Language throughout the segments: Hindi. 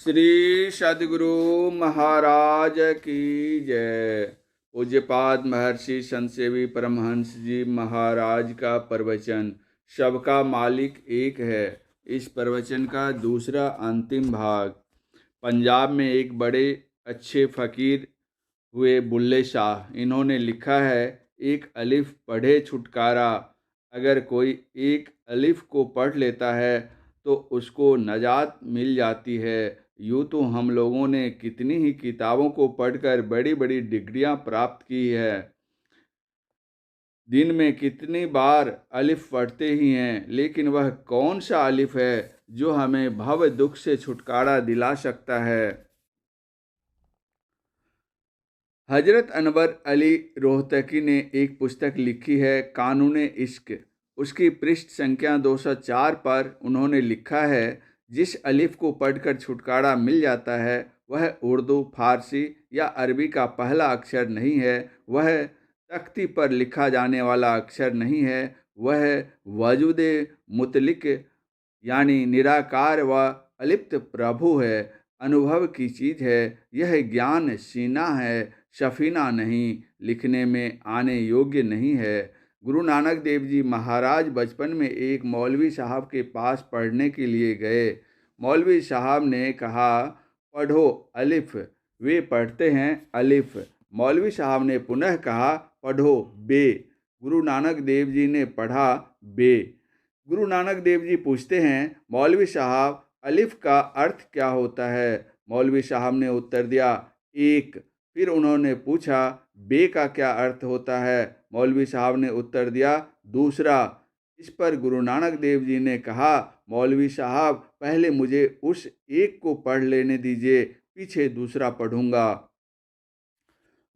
श्री सद्गुरु महाराज की जय। पूज्यपाद महर्षि संत सेवी परमहंस जी महाराज का प्रवचन सबका मालिक एक है। इस प्रवचन का दूसरा अंतिम भाग। पंजाब में एक बड़े अच्छे फकीर हुए बुल्ले शाह। इन्होंने लिखा है, एक अलिफ पढ़े छुटकारा। अगर कोई एक अलिफ को पढ़ लेता है तो उसको नजात मिल जाती है। यूँ तो हम लोगों ने कितनी ही किताबों को पढ़कर बड़ी बड़ी डिग्रियां प्राप्त की है, दिन में कितनी बार अलिफ पढ़ते ही हैं, लेकिन वह कौन सा अलिफ है जो हमें भव दुख से छुटकारा दिला सकता है। हजरत अनवर अली रोहतकी ने एक पुस्तक लिखी है, कानून इश्क। उसकी पृष्ठ संख्या 204 पर उन्होंने लिखा है, जिस अलिफ को पढ़कर छुटकारा मिल जाता है वह उर्दू, फारसी या अरबी का पहला अक्षर नहीं है, वह तख्ती पर लिखा जाने वाला अक्षर नहीं है, वह वजूद मुतलिक यानी निराकार व अलिप्त प्रभु है, अनुभव की चीज़ है। यह ज्ञान सीना है, सफीना नहीं, लिखने में आने योग्य नहीं है। गुरु नानक देव जी महाराज बचपन में एक मौलवी साहब के पास पढ़ने के लिए गए। मौलवी साहब ने कहा, पढ़ो अलिफ। वे पढ़ते हैं अलिफ। मौलवी साहब ने पुनः कहा, पढ़ो बे। गुरु नानक देव जी ने पढ़ा बे। गुरु नानक देव जी पूछते हैं, मौलवी साहब अलिफ का अर्थ क्या होता है? मौलवी साहब ने उत्तर दिया, एक। फिर उन्होंने पूछा, बे का क्या अर्थ होता है? मौलवी साहब ने उत्तर दिया, दूसरा। इस पर गुरु नानक देव जी ने कहा, मौलवी साहब पहले मुझे उस एक को पढ़ लेने दीजिए, पीछे दूसरा पढ़ूंगा।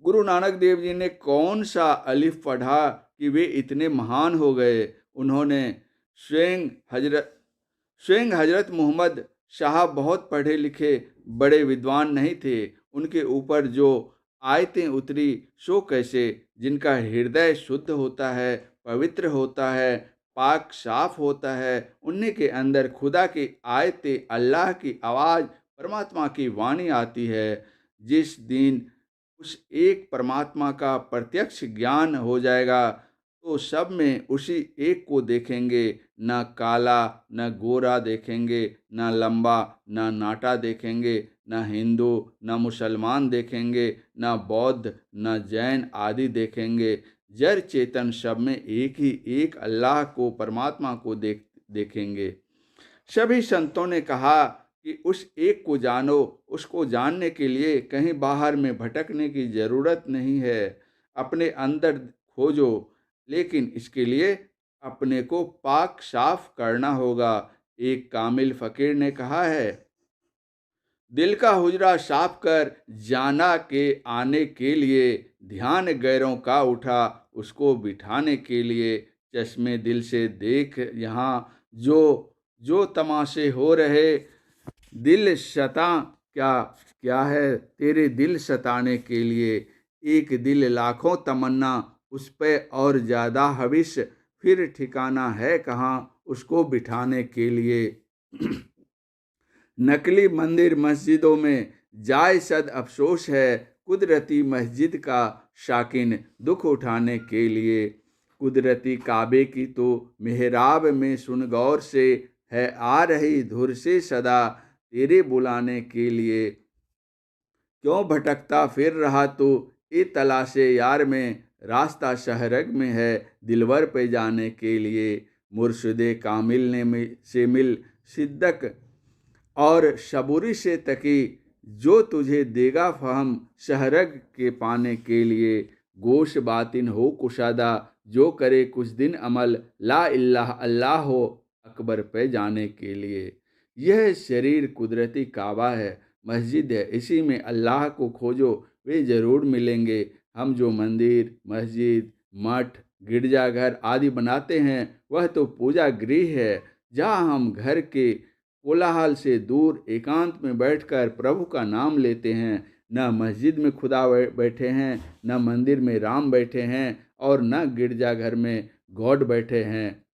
गुरु नानक देव जी ने कौन सा अलिफ पढ़ा कि वे इतने महान हो गए? उन्होंने स्वयं हजरत मोहम्मद साहब बहुत पढ़े लिखे बड़े विद्वान नहीं थे। उनके ऊपर जो आयतें उतरी सो कैसे? जिनका हृदय शुद्ध होता है, पवित्र होता है, पाक साफ होता है, उन्हीं के अंदर खुदा की आयतें, अल्लाह की आवाज़, परमात्मा की वाणी आती है। जिस दिन उस एक परमात्मा का प्रत्यक्ष ज्ञान हो जाएगा तो सब में उसी एक को देखेंगे। न काला न गोरा देखेंगे, न लंबा न नाटा देखेंगे, न हिंदू न मुसलमान देखेंगे, न बौद्ध न जैन आदि देखेंगे। जड़ चेतन सब में एक ही एक अल्लाह को, परमात्मा को देखेंगे। सभी संतों ने कहा कि उस एक को जानो। उसको जानने के लिए कहीं बाहर में भटकने की ज़रूरत नहीं है, अपने अंदर खोजो। लेकिन इसके लिए अपने को पाक साफ करना होगा। एक कामिल फ़कीर ने कहा है, दिल का हुजरा साफ कर जाना के आने के लिए, ध्यान गैरों का उठा उसको बिठाने के लिए। चश्मे दिल से देख यहाँ जो जो तमाशे हो रहे, दिल सता क्या क्या है तेरे दिल सताने के लिए। एक दिल लाखों तमन्ना उस पे और ज़्यादा हविस, फिर ठिकाना है कहाँ उसको बिठाने के लिए। नकली मंदिर मस्जिदों में जाए सद अफसोस है, कुदरती मस्जिद का शाकिन दुख उठाने के लिए। कुदरती काबे की तो मेहराब में सुन गौर से, है आ रही धुर से सदा तेरे बुलाने के लिए। क्यों भटकता फिर रहा तू ए तलाशे यार में, रास्ता शहरग में है दिलवर पे जाने के लिए। मुर्शिदे कामिल ने से मिल सिद्दक और सबूरी से तकी, जो तुझे देगा फहम शहरग के पाने के लिए। गोश बातिन हो कुशादा, जो करे कुछ दिन अमल, ला इल्लाह अल्लाह हो अकबर पे जाने के लिए। यह शरीर कुदरती काबा है, मस्जिद है, इसी में अल्लाह को खोजो, वे ज़रूर मिलेंगे। हम जो मंदिर, मस्जिद, मठ, गिरजाघर आदि बनाते हैं वह तो पूजा गृह है, जहाँ हम घर के कोलाहल से दूर एकांत में बैठकर प्रभु का नाम लेते हैं। न मस्जिद में खुदा बैठे हैं, न मंदिर में राम बैठे हैं, और न गिरजाघर में गॉड बैठे हैं।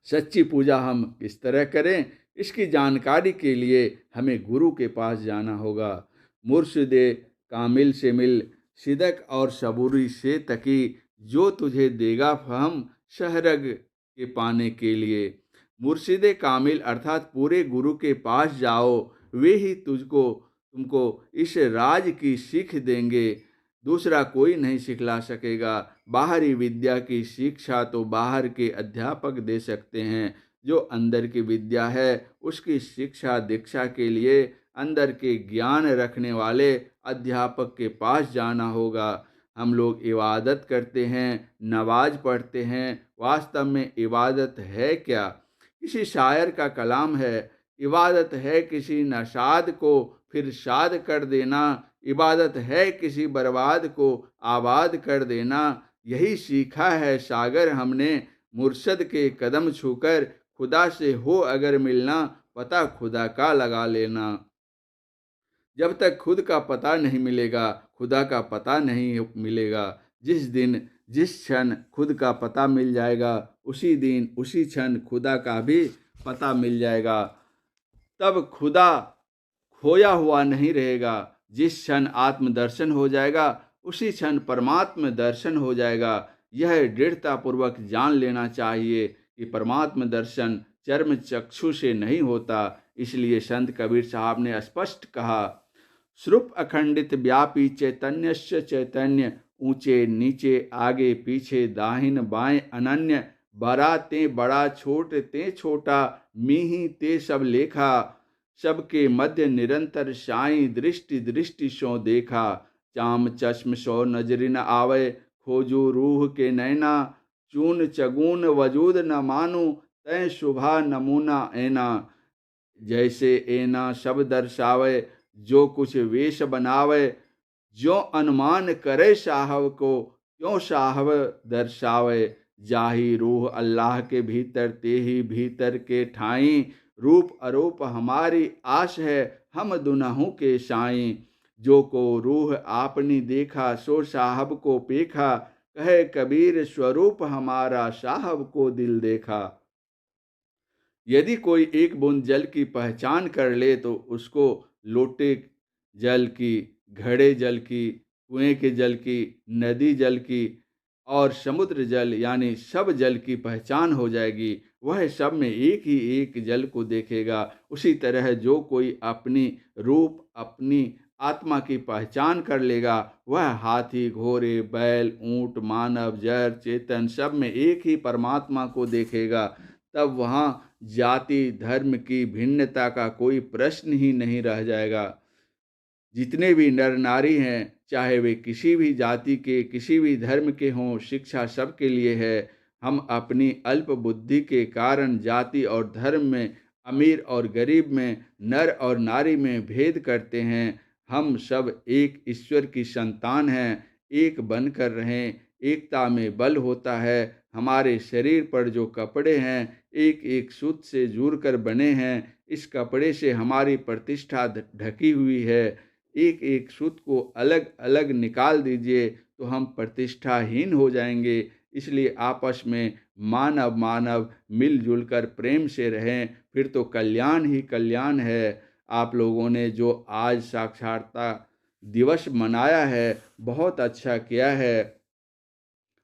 सच्ची पूजा हम किस तरह करें इसकी जानकारी के लिए हमें गुरु के पास जाना होगा। मुर्शिदे कामिल से मिल, सिदक और सबूरी से तकी, जो तुझे देगा फहम शहरग के पाने के लिए। मुर्शिदे कामिल अर्थात पूरे गुरु के पास जाओ, वे ही तुमको इस राज की सीख देंगे, दूसरा कोई नहीं सिखला सकेगा। बाहरी विद्या की शिक्षा तो बाहर के अध्यापक दे सकते हैं, जो अंदर की विद्या है उसकी शिक्षा दीक्षा के लिए अंदर के ज्ञान रखने वाले अध्यापक के पास जाना होगा। हम लोग इबादत करते हैं, नमाज पढ़ते हैं, वास्तव में इबादत है क्या? किसी शायर का कलाम है, इबादत है किसी नशाद को फिर शाद कर देना, इबादत है किसी बर्बाद को आबाद कर देना। यही सीखा है सागर हमने मुर्शद के कदम छूकर, खुदा से हो अगर मिलना पता खुदा का लगा लेना। जब तक खुद का पता नहीं मिलेगा, खुदा का पता नहीं मिलेगा। जिस दिन जिस क्षण खुद का पता मिल जाएगा, उसी दिन उसी क्षण खुदा का भी पता मिल जाएगा। तब खुदा खोया हुआ नहीं रहेगा। जिस क्षण आत्मदर्शन हो जाएगा, उसी क्षण परमात्म दर्शन हो जाएगा। यह दृढ़तापूर्वक जान लेना चाहिए कि परमात्म दर्शन चर्म चक्षु से नहीं होता। इसलिए संत कबीर साहब ने स्पष्ट कहा, श्रुप अखंडित व्यापी चैतन्यस्य चैतन्य, ऊंचे नीचे आगे पीछे दाहिन बाएं अनन्य, बड़ा ते बड़ा छोट ते छोटा, मीही ते सब लेखा, सबके मध्य निरंतर साई दृष्टि दृष्टि सो देखा। चाम चश्म सो नजरि न आवे, खोजू रूह के नैना, चून चगून वजूद न मानू, तय शुभा नमूना ऐना। जैसे ऐना सब दर्शावे, जो कुछ वेश बनावे, जो अनुमान करे साहब को, क्यों साहब दर्शावे। जाही रूह अल्लाह के भीतर, ते ही भीतर के ठाई, रूप अरूप हमारी आश है, हम दुनहु के साईं। जो को रूह आपनी देखा, सो साहब को पेखा, कहे कबीर स्वरूप हमारा, साहब को दिल देखा। यदि कोई एक बूंद जल की पहचान कर ले, तो उसको लोटे जल की, घड़े जल की, कुएं के जल की, नदी जल की और समुद्र जल यानी सब जल की पहचान हो जाएगी। वह सब में एक ही एक जल को देखेगा। उसी तरह जो कोई अपनी रूप अपनी आत्मा की पहचान कर लेगा, वह हाथी घोड़े बैल ऊंट मानव जड़ चेतन सब में एक ही परमात्मा को देखेगा। तब वहाँ जाति धर्म की भिन्नता का कोई प्रश्न ही नहीं रह जाएगा। जितने भी नर नारी हैं, चाहे वे किसी भी जाति के किसी भी धर्म के हों, शिक्षा सबके लिए है। हम अपनी अल्प बुद्धि के कारण जाति और धर्म में, अमीर और गरीब में, नर और नारी में भेद करते हैं। हम सब एक ईश्वर की संतान हैं। एक बनकर रहें, एकता में बल होता है। हमारे शरीर पर जो कपड़े हैं, एक एक सूत से जुड़ कर बने हैं। इस कपड़े से हमारी प्रतिष्ठा ढकी हुई है। एक एक सूत को अलग अलग निकाल दीजिए तो हम प्रतिष्ठाहीन हो जाएंगे। इसलिए आपस में मानव मानव मिलजुल कर प्रेम से रहें, फिर तो कल्याण ही कल्याण है। आप लोगों ने जो आज साक्षरता दिवस मनाया है, बहुत अच्छा किया है।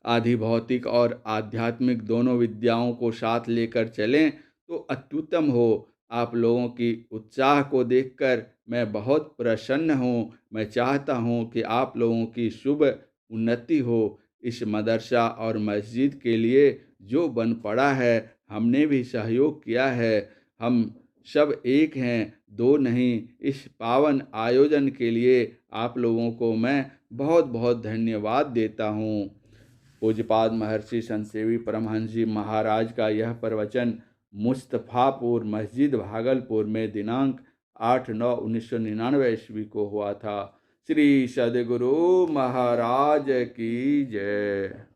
आधि भौतिक और आध्यात्मिक दोनों विद्याओं को साथ लेकर चलें तो अत्युत्तम हो। आप लोगों की उत्साह को देखकर मैं बहुत प्रसन्न हूँ। मैं चाहता हूँ कि आप लोगों की शुभ उन्नति हो। इस मदरसा और मस्जिद के लिए जो बन पड़ा है, हमने भी सहयोग किया है। हम सब एक हैं, दो नहीं। इस पावन आयोजन के लिए आप लोगों को मैं बहुत बहुत धन्यवाद देता हूँ। पूज्यपाद महर्षि संत सेवी परमहंस जी महाराज का यह प्रवचन मुस्तफ़ापुर मस्जिद भागलपुर में दिनांक 8/9/1999 ईस्वी को हुआ था। श्री सद्गुरु महाराज की जय।